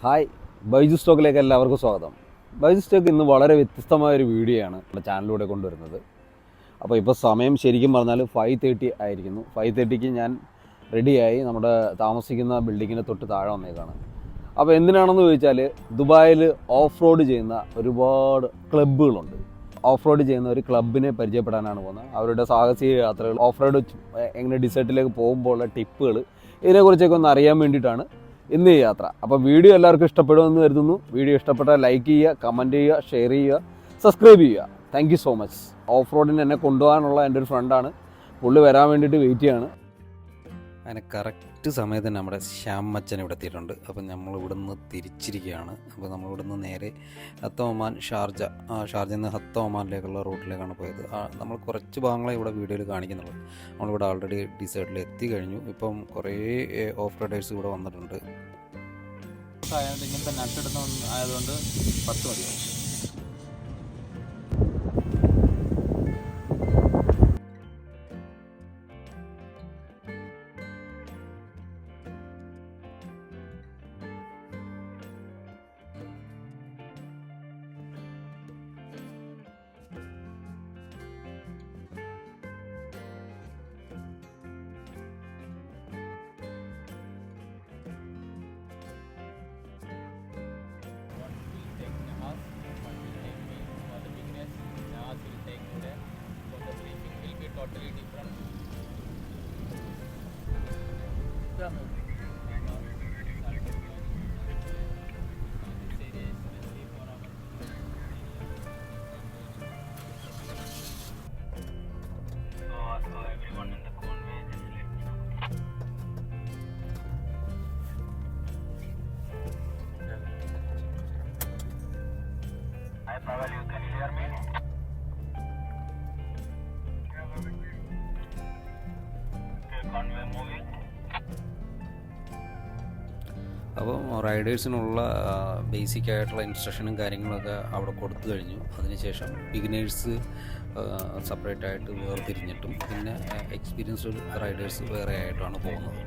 Hi, Baiju സ്റ്റോക്കിലേക്ക് എല്ലാവർക്കും സ്വാഗതം. Baiju stock ഇന്ന് വളരെ വ്യത്യസ്തമായൊരു വീഡിയോ ആണ് നമ്മുടെ ചാനലിലൂടെ കൊണ്ടുവരുന്നത്. അപ്പോൾ ഇപ്പോൾ സമയം ശരിക്കും പറഞ്ഞാൽ 5:30 ആയിരിക്കുന്നു. 5:30ക്ക് ഞാൻ റെഡിയായി നമ്മുടെ താമസിക്കുന്ന ബിൽഡിങ്ങിന് തൊട്ട് താഴെ വന്നേക്കാണ്. അപ്പോൾ എന്തിനാണെന്ന് ചോദിച്ചാൽ, ദുബായിൽ ഓഫ് റോഡ് ചെയ്യുന്ന ഒരുപാട് ക്ലബ്ബുകളുണ്ട്. ഓഫ് റോഡ് ചെയ്യുന്ന ഒരു ക്ലബിനെ പരിചയപ്പെടാനാണ് പോകുന്നത്. അവരുടെ സാഹസിക യാത്രകൾ, ഓഫ് റോഡ് എങ്ങനെ ഡിസേർട്ടിലേക്ക് പോകുമ്പോൾ ഉള്ള ടിപ്പുകൾ, ഇതിനെക്കുറിച്ചൊക്കെ ഒന്ന് അറിയാൻ വേണ്ടിയിട്ടാണ് ഇന്ന് ഈ യാത്ര. അപ്പോൾ വീഡിയോ എല്ലാവർക്കും ഇഷ്ടപ്പെടുമെന്ന് കരുതുന്നു. വീഡിയോ ഇഷ്ടപ്പെട്ടാൽ ലൈക്ക് ചെയ്യുക, കമൻറ്റ് ചെയ്യുക, ഷെയർ ചെയ്യുക, സബ്സ്ക്രൈബ് ചെയ്യുക. Thank you so much. Of റോഡിന് എന്നെ കൊണ്ടുപോകാനുള്ള എൻ്റെ ഒരു ഫ്രണ്ടാണ്. പുള്ളി വരാൻ വേണ്ടിയിട്ട് വെയിറ്റ് ചെയ്യാണ്. അങ്ങനെ കറക്റ്റ് സമയത്ത് നമ്മുടെ ശ്യാം മച്ചൻ ഇവിടെ എത്തിയിട്ടുണ്ട്. അപ്പം നമ്മളിവിടെ നിന്ന് തിരിച്ചിരിക്കുകയാണ്. അപ്പോൾ നമ്മളിവിടെ നിന്ന് നേരെ ഹത്ത ഒമാൻ ഷാർജയിൽ നിന്ന് ഹത്ത ഒമാനിലേക്കുള്ള റൂട്ടിലേക്കാണ് പോയത്. നമ്മൾ കുറച്ച് ഭാഗങ്ങളെ ഇവിടെ വീഡിയോയിൽ കാണിക്കുന്നുള്ളൂ. നമ്മളിവിടെ ആൾറെഡി ഡിസേർട്ടിൽ എത്തിക്കഴിഞ്ഞു. ഇപ്പം കുറേ ഓഫ് റൈഡേഴ്സ് ഇവിടെ വന്നിട്ടുണ്ട്. ഇങ്ങനത്തെ നട്ടെടുത്ത് ആയതുകൊണ്ട് 10 മതിയാവും. Totally different. Everyone in the convoy just let me know. Hi Pavel, you can hear me? അപ്പം റൈഡേഴ്സിനുള്ള ബേസിക് ആയിട്ടുള്ള ഇൻസ്ട്രക്ഷനും കാര്യങ്ങളൊക്കെ അവിടെ കൊടുത്തു കഴിഞ്ഞു. അതിനുശേഷം ബിഗിനേഴ്സ് സെപ്പറേറ്റ് ആയിട്ട് വേർതിരിഞ്ഞിട്ടും പിന്നെ എക്സ്പീരിയൻസ്ഡ് റൈഡേഴ്സ് വേറെ ആയിട്ടാണ് പോകുന്നത്.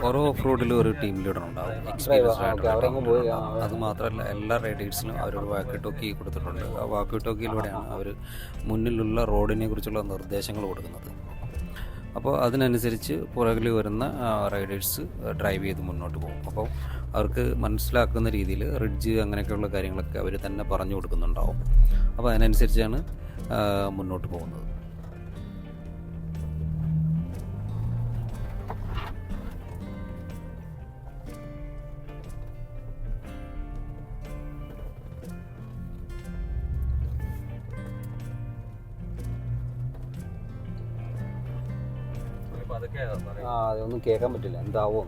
ഓരോ ഓഫ് റോഡിലും ഒരു ടീം ലീഡർ ഉണ്ടാവും, എക്സ്പീരിയൻസ്ഡ് ആയിട്ടുള്ള. അത് മാത്രമല്ല, എല്ലാ റൈഡേഴ്സിനും അവരൊരു വാക്കി ടോക്കി കൊടുത്തിട്ടുണ്ട്. ആ വാക്കി ടോക്കിയിലൂടെയാണ് അവർ മുന്നിലുള്ള റോഡിനെ കുറിച്ചുള്ള നിർദ്ദേശങ്ങൾ കൊടുക്കുന്നത്. അപ്പോൾ അതിനനുസരിച്ച് പുറകിൽ വരുന്ന റൈഡേഴ്സ് ഡ്രൈവ് ചെയ്ത് മുന്നോട്ട് പോകും. അപ്പോൾ അവർക്ക് മനസ്സിലാക്കുന്ന രീതിയിൽ റിഡ്ജ് അങ്ങനെയൊക്കെയുള്ള കാര്യങ്ങളൊക്കെ അവർ തന്നെ പറഞ്ഞു കൊടുക്കുന്നുണ്ടാവും. അപ്പോൾ അതിനനുസരിച്ചാണ് മുന്നോട്ട് പോകുന്നത്. അതൊന്നും കേൾക്കാൻ പറ്റില്ല, എന്താവോ.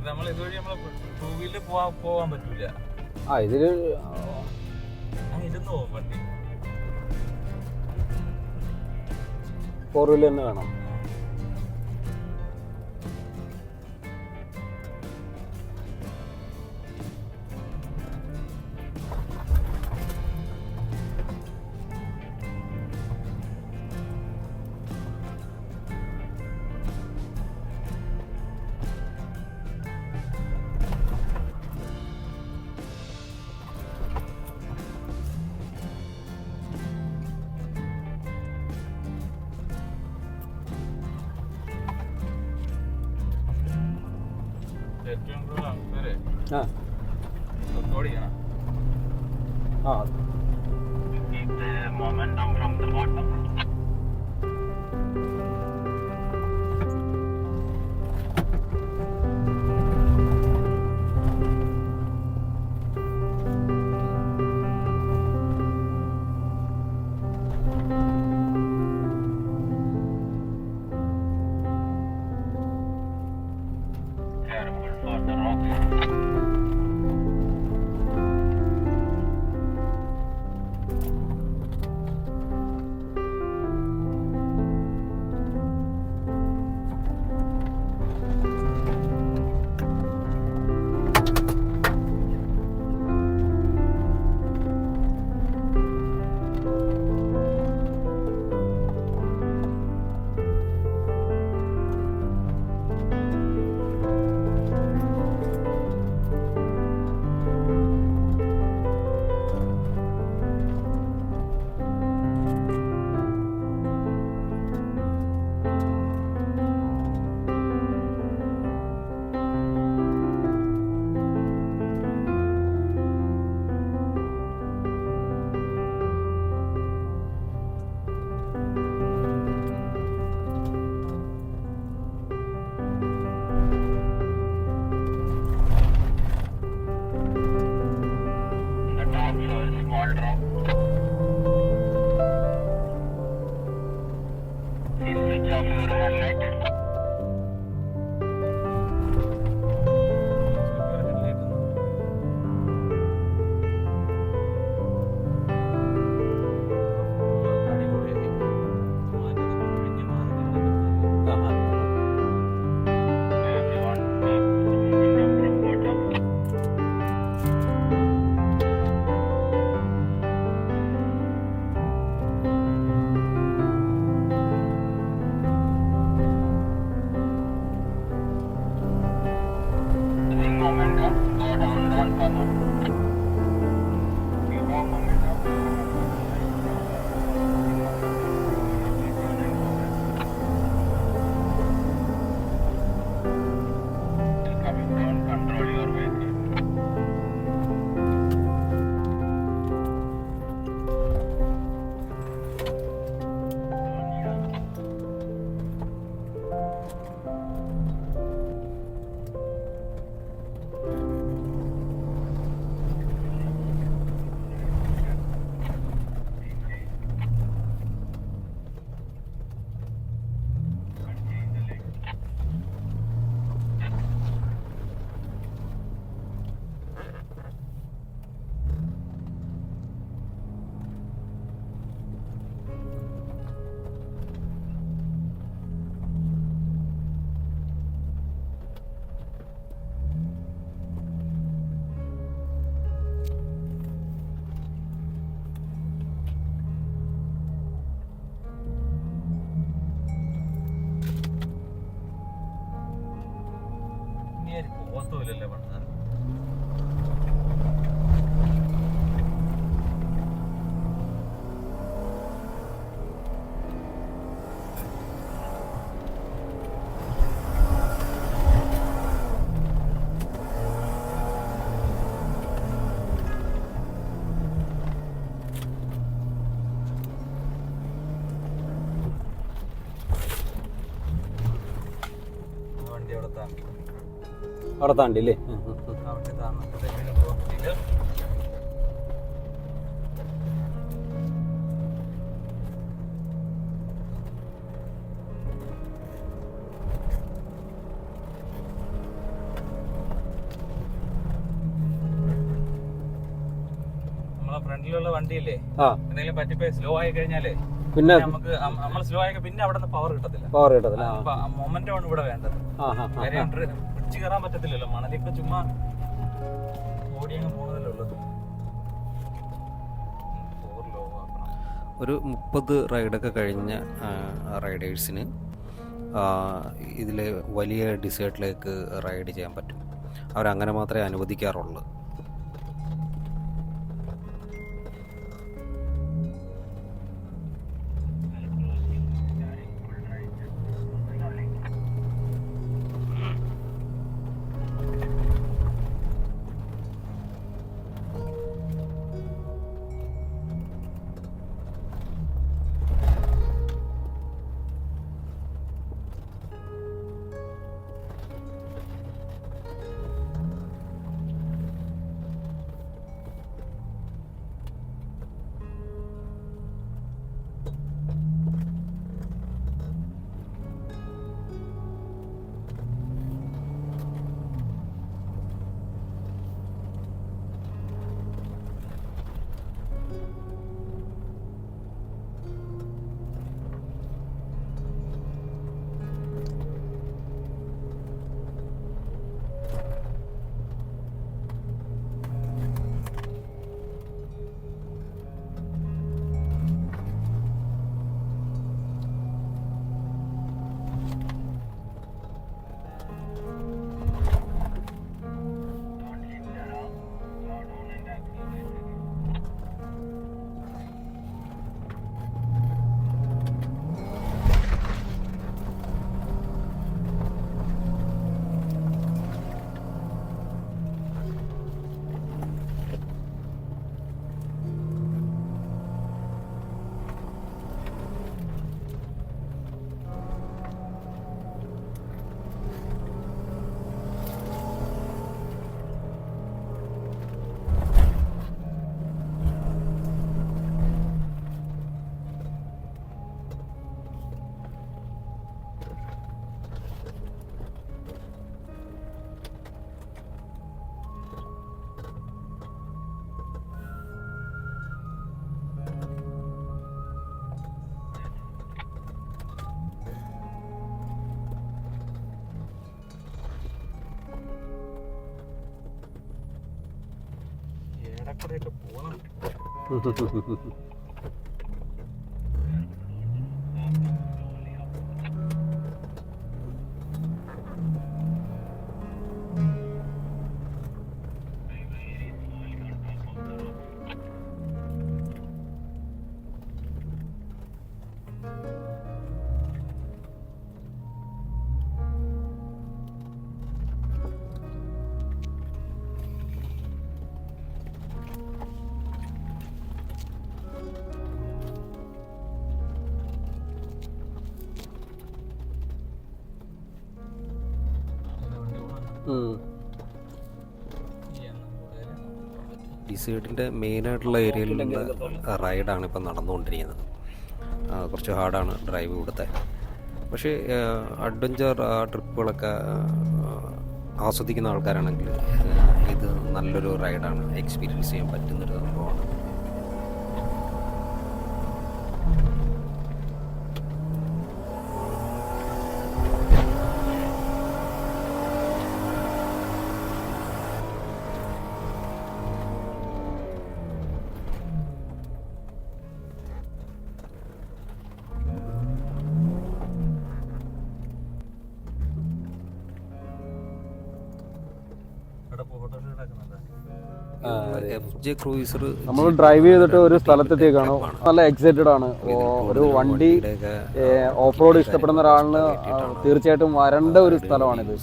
നമ്മൾ ഇതുവഴി നമ്മള് 2 വീലർ പോവാൻ പറ്റൂല. ഇതില് ഇരുന്ന് പോകും വണ്ടി. 4 വീലർ തന്നെ വേണം. ഏറ്റവും കൂടുതൽ ആൾക്കാരെ ആ ഓടിക്കണം. ആ momentum from the bottom. Careful for the rocks. Small drop. Please switch off your headlight. Everyone, momentum from bottom. Losing momentum, go down, don't come up. Give more momentum. Coming down, control your vehicle. പോകത്തുമില്ലല്ലേ പണ്ട് വണ്ടി അവിടെ താങ്ങി അവിടെ താണ്ടില്ലേ? അവിടെ താന്നിട്ട് പോകത്തില്ല. നമ്മളെ ഫ്രണ്ടിലുള്ള വണ്ടിയില്ലേ എന്തെങ്കിലും പറ്റിപ്പോയി സ്ലോ ആയി കഴിഞ്ഞാലേ പിന്നെ നമുക്ക് നമ്മൾ സ്ലോ ആയി പിന്നെ അവിടെ നിന്ന് പവർ കിട്ടത്തില്ല. മൊമെന്റം ആണ് ഇവിടെ വേണ്ടത്. പിടിച്ചു കയറാൻ പറ്റത്തില്ലല്ലോ, മണലിപ്പോ ചുമ്മാ ഓടി അങ്ങ് പോകുന്നതല്ലേ ഉള്ളത്. ഒരു 30 റൈഡൊക്കെ കഴിഞ്ഞ റൈഡേഴ്സിന് ഇതിൽ വലിയ ഡിസേർട്ടിലേക്ക് റൈഡ് ചെയ്യാൻ പറ്റും. അവരങ്ങനെ മാത്രമേ അനുവദിക്കാറുള്ളൂ. ഏടക്കൂടെയൊക്കെ പോകണം. ഡിസേർട്ടിൻ്റെ മെയിനായിട്ടുള്ള ഏരിയയിലുള്ള റൈഡാണ് ഇപ്പം നടന്നുകൊണ്ടിരിക്കുന്നത്. കുറച്ച് ഹാർഡാണ് ഡ്രൈവ് ഇവിടുത്തെ. പക്ഷേ അഡ്വഞ്ചർ ട്രിപ്പുകളൊക്കെ ആസ്വദിക്കുന്ന ആൾക്കാരാണെങ്കിൽ ഇത് നല്ലൊരു റൈഡാണ്, എക്സ്പീരിയൻസ് ചെയ്യാൻ പറ്റുന്നൊരു സംഭവമാണ്. FJ ക്രൂയിസർ നമ്മൾ ഡ്രൈവ് ചെയ്തിട്ട് ഒരു സ്ഥലത്തെത്തിയേക്കാണ്. നല്ല എക്സൈറ്റഡ് ആണ്. ഒരു വണ്ടി ഓഫ് റോഡ് ഇഷ്ടപ്പെടുന്ന ഒരാളിന് തീർച്ചയായിട്ടും വരേണ്ട ഒരു സ്ഥലമാണിത്.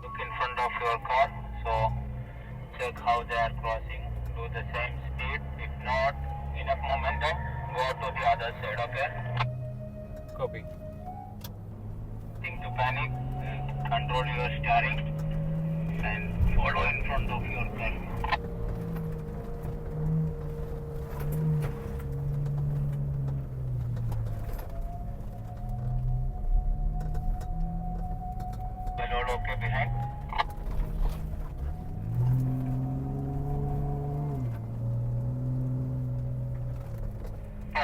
Look in front of your car, so check how they are crossing. Do the same speed. If not enough momentum, go to the other side. Okay. Copy. Think to panic. Control your steering and follow in front of your car. Load okay behind.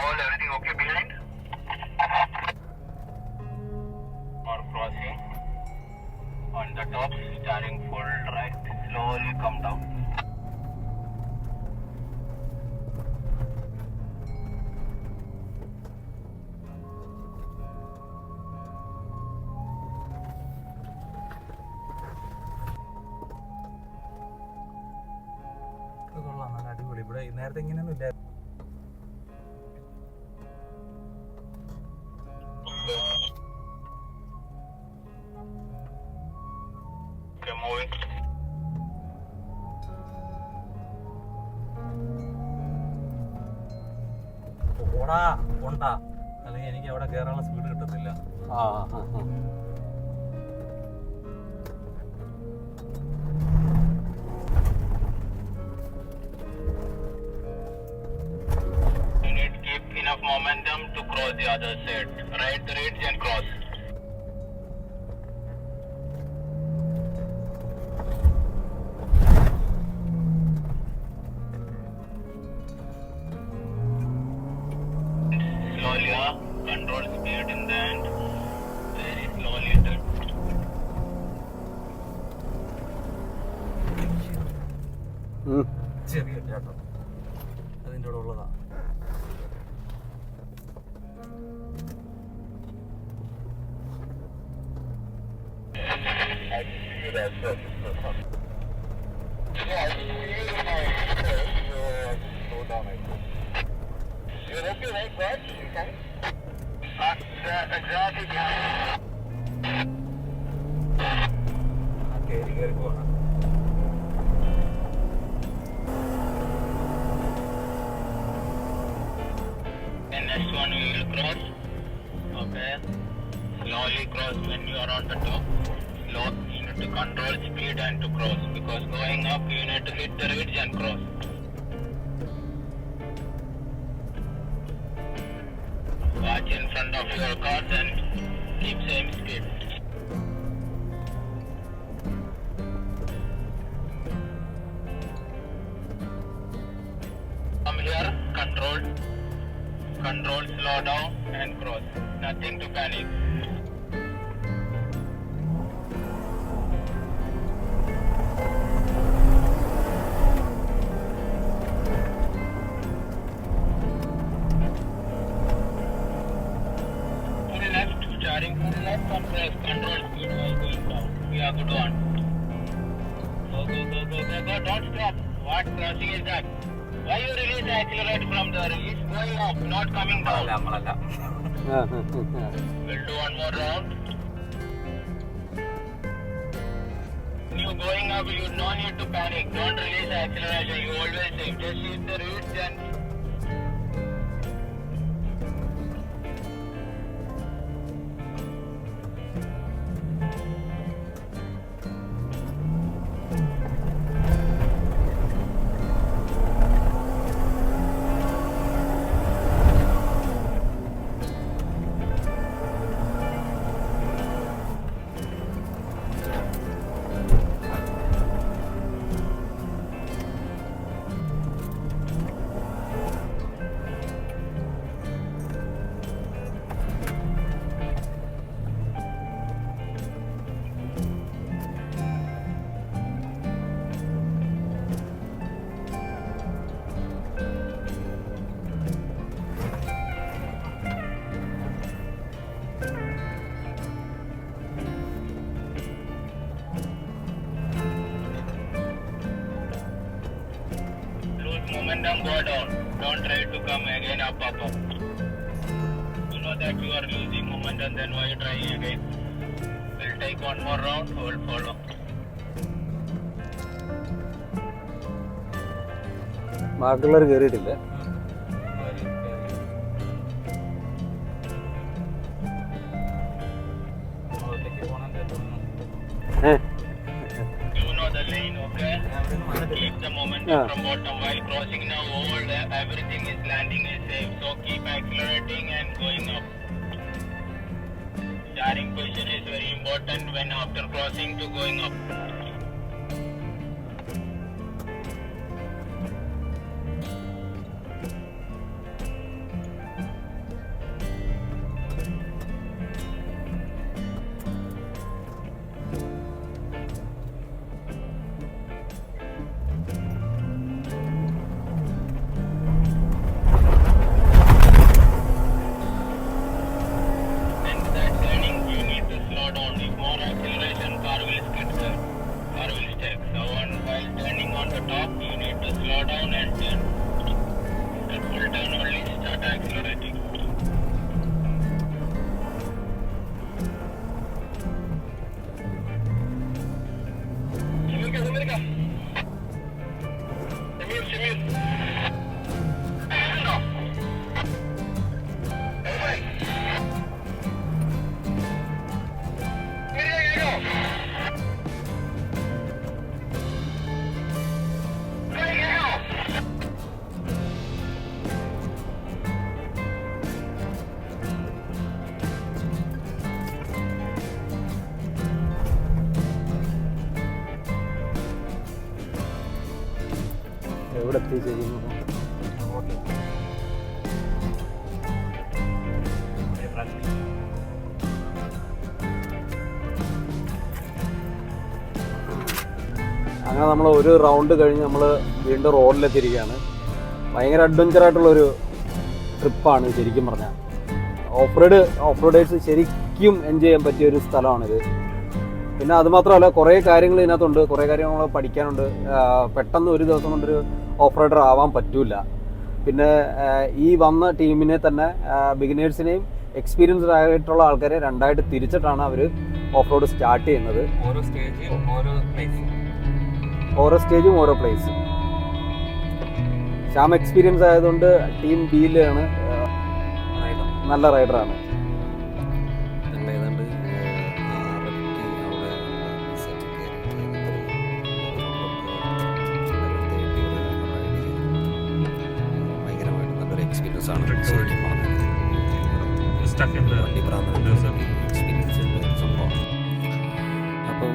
All everything okay behind? Or crossing. On the top, steering full right, slowly come down. കൊള്ളാം, നല്ല അടിപൊളി. ഇവിടെ നേരത്തെ ഇങ്ങനെയൊന്നും ഇല്ല. Okay, moving. ഓടാ കൊണ്ട, അല്ലെങ്കിൽ എനിക്ക് അവിടെ കയറാനുള്ള സ്പീഡ് കിട്ടത്തില്ല. You need to keep enough momentum to cross the other side. Right the ridge and cross. Slowly, control speed in the end. Very slowly. ചെറിയ കേട്ടോ, അതിൻ്റെ കൂടെ ഉള്ളതാ. കയറി പോവാണ്. And next one we will cross. Okay. Slowly cross when you are on the top. Slow. You need to control speed and to cross, because going up you need to hit the ridge and cross. Watch in front of your cars and keep same speed. Come here, control, slow down and cross. Nothing to panic. Full left, steering full left and press control speed while going down. We are good on. Go, don't stop. What crossing is that? Why you release accelerate from the release? Going up, not coming down. നമ്മളല്ല. We'll do one more round. When you going up, you no need to panic. Don't release acceleration. You always say, just hit the roots and momentum, go down. Don't try to come again up. You know that you are losing momentum, then why you trying again? We'll take one more round, we'll follow. ബാക്കിയുള്ളവർ കയറിയിട്ടില്ല. You know the lane, okay? Keep the momentum from bottom while crossing now. Everything is landing is safe, so keep accelerating and going up. Steering position is very important when after crossing to going up. And that turning you need to slow down. If more acceleration, car will skid there. ശരിക്കും അങ്ങനെ നമ്മൾ ഒരു round കഴിഞ്ഞ് നമ്മൾ വീണ്ടും റോഡിലെത്തിയിരിക്കുകയാണ്. ഭയങ്കര അഡ്വഞ്ചറായിട്ടുള്ളൊരു ട്രിപ്പാണ് ശരിക്കും പറഞ്ഞാൽ. ഓഫ് റോഡേഴ്സ് ശരിക്കും എൻജോയ് ചെയ്യാൻ പറ്റിയ ഒരു സ്ഥലമാണിത്. പിന്നെ അതുമാത്രമല്ല, കുറേ കാര്യങ്ങൾ ഇതിനകത്തുണ്ട്, കുറേ കാര്യങ്ങൾ നമ്മൾ പഠിക്കാനുണ്ട്. പെട്ടെന്ന് ഒരു ദിവസം കൊണ്ടൊരു ഓഫ് റൈഡർ ആവാൻ പറ്റില്ല. പിന്നെ ഈ വന്ന ടീമിനെ തന്നെ ബിഗിനേഴ്സിനെയും എക്സ്പീരിയൻസ്ഡ് ആയിട്ടുള്ള ആൾക്കാരെ രണ്ടായിട്ട് തിരിച്ചിട്ടാണ് അവർ ഓഫ് റോഡ് സ്റ്റാർട്ട് ചെയ്യുന്നത്. ഓരോ സ്റ്റേജും ഓരോ പ്ലേസ്. ശ്യാം എക്സ്പീരിയൻസ് ആയതുകൊണ്ട് ടീം ബിയിലാണ്, നല്ല റൈഡറാണ്. ഭയങ്കരമായിട്ട് നല്ലൊരു എക്സ്പീരിയൻസ് ആണ് ശരിക്കും പറഞ്ഞാൽ. വണ്ടി പ്രാന്തം എക്സ്പീരിയൻസ് സംഭവമാണ്. അപ്പം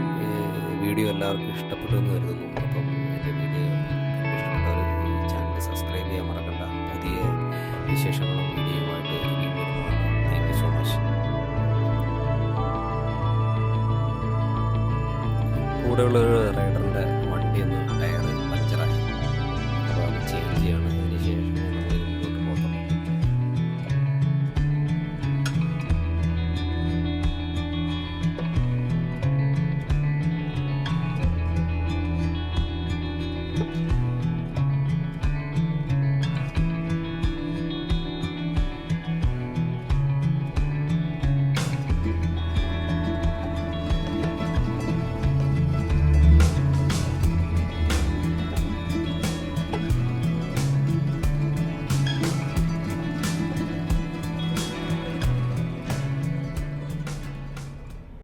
വീഡിയോ എല്ലാവർക്കും ഇഷ്ടപ്പെട്ടു എന്ന് കരുതുന്നു. അപ്പം എൻ്റെ വീഡിയോ ഇഷ്ടപ്പെട്ടവർ ചാനൽ സബ്സ്ക്രൈബ് ചെയ്യാൻ മറക്കണ്ട. പുതിയ വിശേഷങ്ങളും വീഡിയോയുമായിട്ട് ഇനിയും വരുന്നതാണ്. Thank you so much. കൂടെയുള്ളൊരു